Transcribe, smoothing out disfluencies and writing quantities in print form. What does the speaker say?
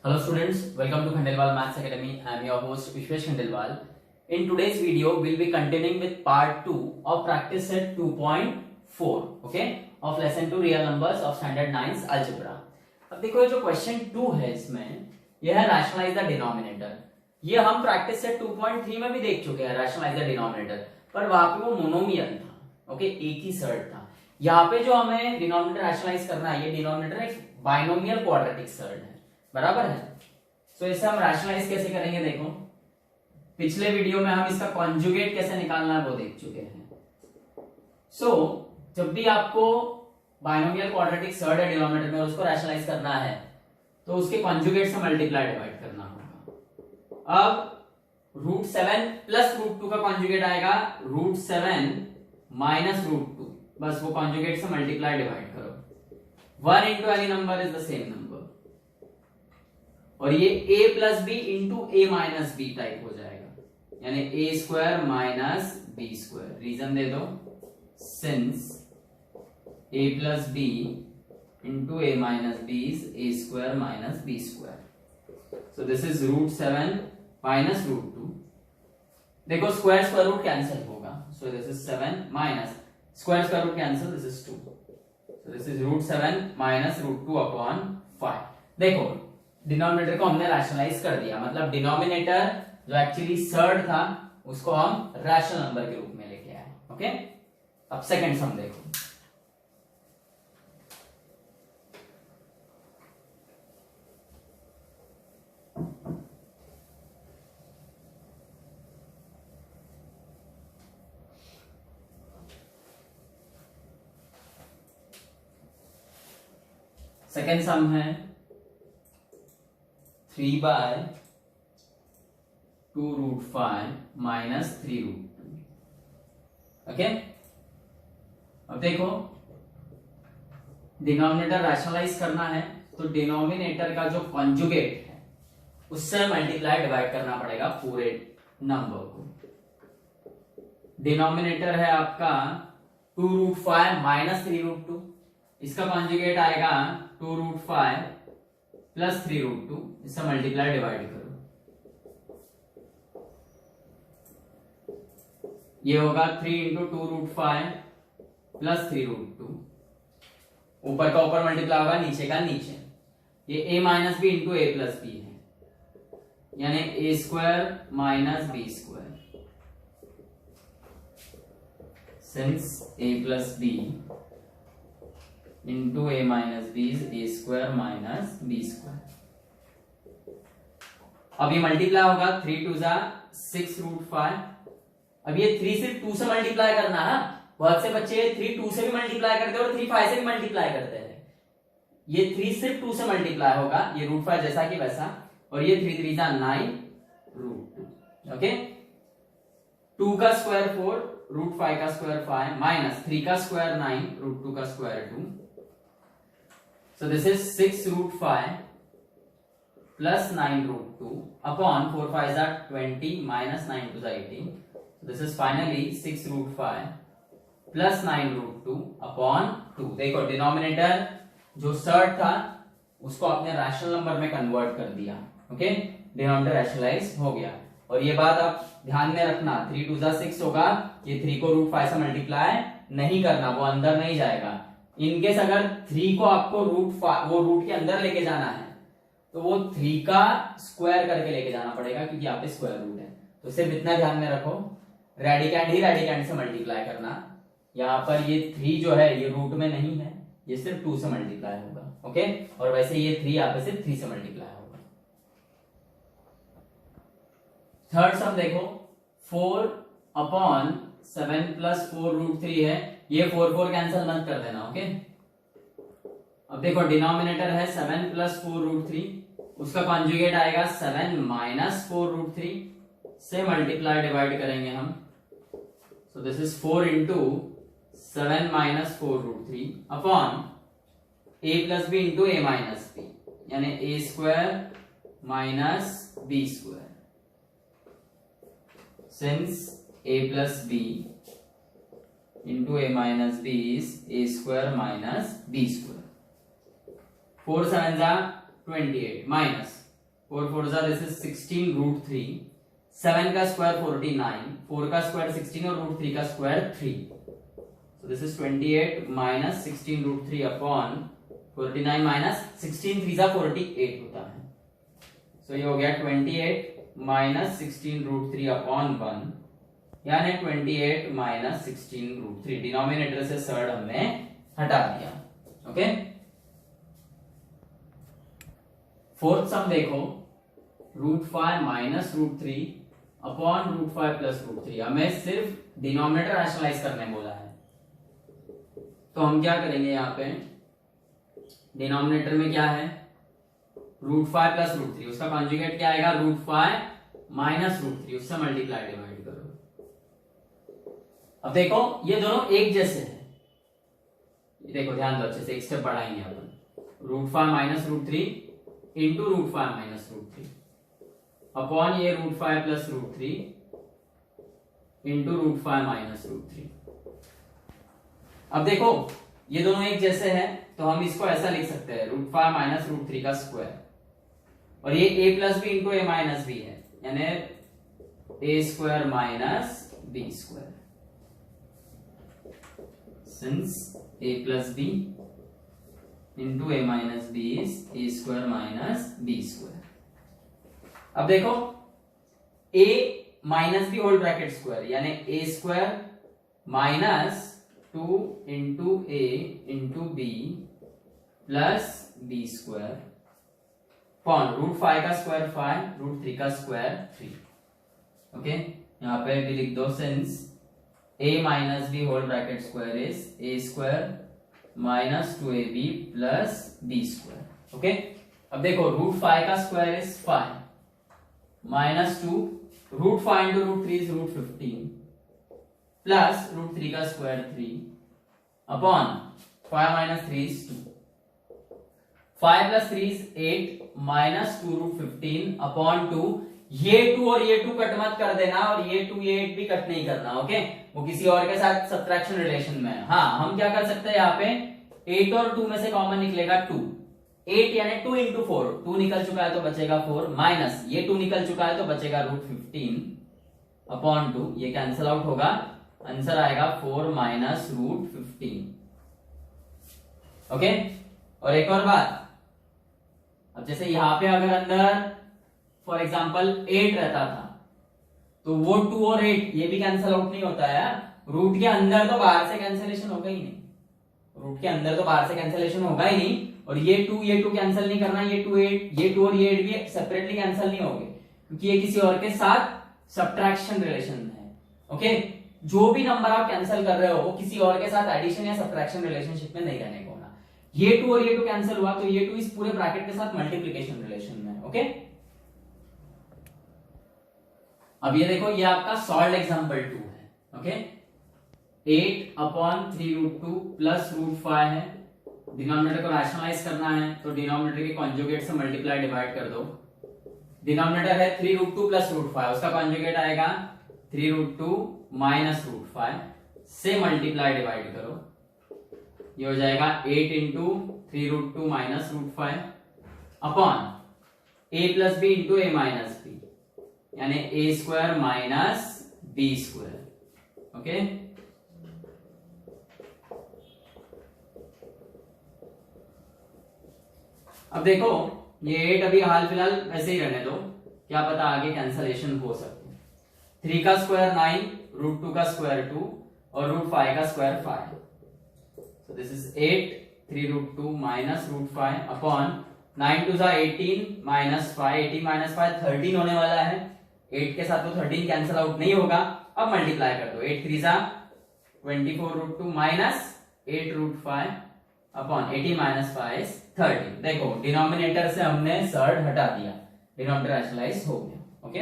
Hello students, welcome to Khandelwal Maths Academy. I am your host Vishwesh Khandelwal. In today's video, we'll be continuing with part 2 of practice set 2.4, okay, of lesson 2 real numbers of standard 9 algebra. अब देखो ये जो question 2 है इसमें यह है rationalise the denominator. ये हम प्रैक्टिस सेट 2.3 में भी देख चुके हैं रैशनलाइज द डिनोमिनेटर, पर वहां पे वो मोनोमियल था, ओके, एक ही सर्ड था. यहाँ पे जो हमें डिनोमिनेटर रैशनलाइज करना है, ये डिनोमिनेटर एक बाइनोमियल क्वाड्रेटिक सर्ड है, बराबर है. सो इसे हम रैशनलाइज कैसे करेंगे, देखो पिछले वीडियो में हम इसका कॉन्जुगेट कैसे निकालना है वो देख चुके हैं. सो जब भी आपको बाइनोमियल क्वाड्रेटिक सर्ड है डिनोमिनेटर में और उसको रैशनलाइज करना है तो उसके कॉन्जुगेट से मल्टीप्लाई डिवाइड करना होगा. अब √7 प्लस √2 का कॉन्जुगेट आएगा √7 माइनस √2, बस वो कॉन्जुगेट से मल्टीप्लाई डिवाइड करो. 1 into any number is the same number, और ये a plus b into a minus b type हो जाएगा, यानी a square minus b square. Reason दे दो, since a plus b into a minus b is a square minus b square. So this is √7 minus √2. देखो square square root cancel होगा, so this is 7 minus square square root cancel, this is 2. So this is √7 minus √2 upon 5. देखो denominator को हमने rationalise कर दिया, मतलब denominator जो actually surd था उसको हम रैशनल नंबर के रूप में लेके आए. ओके, अब सेकंड सम देखो. सेकंड सम है 3/2√5 माइनस 3√2. ओके, अब देखो डिनोमिनेटर रैशनलाइज करना है तो डिनोमिनेटर का जो कॉन्जुगेट है उससे मल्टीप्लाई डिवाइड करना पड़ेगा पूरे नंबर को. डिनोमिनेटर है आपका 2√5 माइनस 3√2, इसका कॉन्जुगेट आएगा 2√5 प्लस 3√2, इससे मल्टीप्लाई डिवाइड करो. ये होगा 3 इंटू 2√5 प्लस 3√2. ऊपर का ऊपर मल्टीप्लाई होगा, नीचे का नीचे. ये a minus b into a plus b है, यानी a square minus b square. Since a plus b into a minus b is a square minus b square. अब ये मल्टीप्लाई होगा 3 2 जा 6√5. अब ये 3 सिर्फ 2 से मल्टीप्लाई करना है. बहुत से बच्चे 3 2 से भी मल्टीप्लाई करते हैं और 3 5 से भी मल्टीप्लाई करते हैं. ये 3 सिर्फ 2 से मल्टीप्लाई होगा, ये √5 जैसा कि वैसा, और ये 3 3 जा 9√2. ओके, 2 का स्क्वायर 4, √5 का स्क्वायर 5 माइनस 3 का स्क्वायर 9, √2 का square 2. So this is 6√5 plus 9√2 upon 4 5 are 20 minus 9 2 is 18. So this is finally 6√5 plus 9√2 upon 2. देखो डिनोमिनेटर जो सर्ड था उसको आपने रैशनल नंबर में कन्वर्ट कर दिया. ओके, डिनोमिनेटर रैशनलाइज हो गया. और ये बात आप ध्यान में रखना, 3 2 6 होगा, ये 3 को √5 से मल्टीप्लाई नहीं करना, वो अंदर नहीं जाएगा. इनकेस अगर 3 को आपको वो रूट के अंदर लेके जाना है तो वो 3 का स्क्वायर करके लेके जाना पड़ेगा, क्योंकि यहाँ पे स्क्वायर रूट है. तो सिर्फ इतना ध्यान में रखो, रेडिकैंड ही रेडिकैंड से मल्टीप्लाई करना. यहाँ पर ये 3 जो है ये रूट में नहीं है, ये सिर्फ 2 से मल्टीप्लाई होगा. ओके, और वैसे ये 3 यहाँ पे सिर्फ 3 से मल्टीप्लाई होगा. थर्ड सम देखो, 4/7 प्लस 4√3 है. ये 4 4 कैंसिल मत कर देना. ओके, अब देखो डिनोमिनेटर है 7 प्लस 4√3, उसका कॉन्जुगेट आएगा 7 माइनस 4√3, से मल्टीप्लाई डिवाइड करेंगे हम. So this is 4 into 7 minus 4√3 upon a plus b into a minus b, यानी a square minus b square. Since a plus b into a minus b is a square minus b square. 4 7 जा 28 minus 4 4 जा this is 16 root 3, 7 का square 49, 4 का square 16 और root 3 का square 3, so this is 28 minus 16 root 3 upon 49 minus 16 3 जा 48 होता है, so ये हो गया 28 minus 16 root 3 upon 1, यानी 28 minus 16 root 3, डिनोमिनेटर से सर्ड हमने हटा दिया। ओके, फोर्थ सम देखो, root 5 minus root 3 upon root 5 plus root 3, हमें सिर्फ डिनोमिनेटर रैशनलाइज करने बोला है, तो हम क्या करेंगे, यहाँ पे डिनोमिनेटर में क्या है, रूट 5 प्लस रूट 3, उसका कॉन्जुगेट क्या आएगा, रूट 5 माइनस रूट 3, उससे मल्टीप्लाई डिवाइड करो। अब देखो ये दोनों एक जैसे हैं, देखो ध्यान दो अच्छे से, एक स्टेप बढ़ाएंगे अपन, root 5 minus root 3 into root 5 minus root 3 upon ये root 5 plus root 3 into root 5 minus root 3। अब देखो ये दोनों एक जैसे हैं, तो हम इसको ऐसा लिख सकते हैं, रूट 5 माइनस रूट 3 का स्क्वायर, और ये a plus b into a minus b है, यानी a square minus b square, since a plus b into a minus b is a square minus b square। अब देखो a minus B whole bracket square, यानी a square minus 2 into a into b plus b square upon root 5 का square 5, root 3 का square 3। Okay, यहाँ पे भी लिख दो, since a minus b whole bracket square is a square minus 2ab plus b square। Okay, अब देखो root 5 का square is 5 minus 2, root 5 into root 3 is root 15 plus root 3 का square 3 upon 5 minus 3 is 2, 5 plus 3 is 8 minus 2 root 15 upon 2, ये 2 और ये 2 cut मत कर देना, और ये 2 ये 8 भी कट नहीं करना। ओके, वो किसी और के साथ सब्ट्रैक्शन रिलेशन में है। हाँ, हम क्या कर सकते हैं, यहाँ पे 8 और 2 में से कॉमन निकलेगा 2, 8 यानी 2 इंटू 4, 2 निकल चुका है तो बचेगा 4, माइनस ये 2 निकल चुका है तो बचेगा रूट 15 अपॉन 2, ये कैंसिल आउट होगा, आंसर आएगा 4 माइनस रूट 15। ओके, और एक और बात, अब जैसे यहाँ पे अगर अंदर फॉर एग्जाम्पल 8 रहता था, तो वो 2 और 8 ये भी कैंसिल आउट नहीं होता है, रूट के अंदर तो बाहर से कैंसिलेशन होगा ही नहीं, रूट के अंदर तो बाहर से कैंसिलेशन होगा ही नहीं, और ये 2 कैंसिल नहीं करना, ये 2 8, ये 2 और ये 8 भी सेपरेटली कैंसिल नहीं होंगे, क्योंकि ये किसी और के साथ सब्ट्रैक्शन रिलेशन में है। ओके, जो भी नंबर आप कैंसिल कर रहे हो वो किसी और के साथ एडिशन या सब्ट्रैक्शन रिलेशनशिप में नहीं रहने को होना, ये 2 और ये 2 कैंसिल हुआ तो ये 2 इस पूरे ब्रैकेट के साथ मल्टीप्लीकेशन रिलेशन में। ओके, अब ये देखो, ये आपका सॉल्व्ड एग्जांपल 2 है। Okay, 8 upon 3 root 2 plus root 5 है, डिनोमिनेटर को रैशनलाइज करना है तो डिनोमिनेटर के कॉन्जुगेट से मल्टीप्लाई डिवाइड कर दो, डिनोमिनेटर है 3 रूट 2 प्लस रूट 5, उसका कॉन्जुगेट आएगा 3 रूट 2 माइनस रूट 5 से मल्टीप्लाई डिवाइड करो, ये हो जाएगा 8 into 3 root 2 minus root 5 upon a plus b into a minus b, यानी a square minus b square. Okay, अब देखो ये 8 अभी हाल फिलहाल वैसे ही रहने दो, क्या पता आगे कैंसलेशन हो सकती है। 3 का स्क्वायर 9, रूट 2 का स्क्वायर 2 और रूट 5 का square 5, so this is 8 3 root 2 minus root 5 upon 9 2 18 minus 5, 18 minus 5 13 होने वाला है, 8 के साथ तो 13 कैंसिल आउट नहीं होगा, अब मल्टीप्लाई कर दो, 8 3 24 root 2 minus 8 root 5 upon 18 minus 5 is 13। देखो डिनोमिनेटर से हमने सर्ड हटा दिया, डिनोमिनेटर रैशनलाइज हो गया। ओके,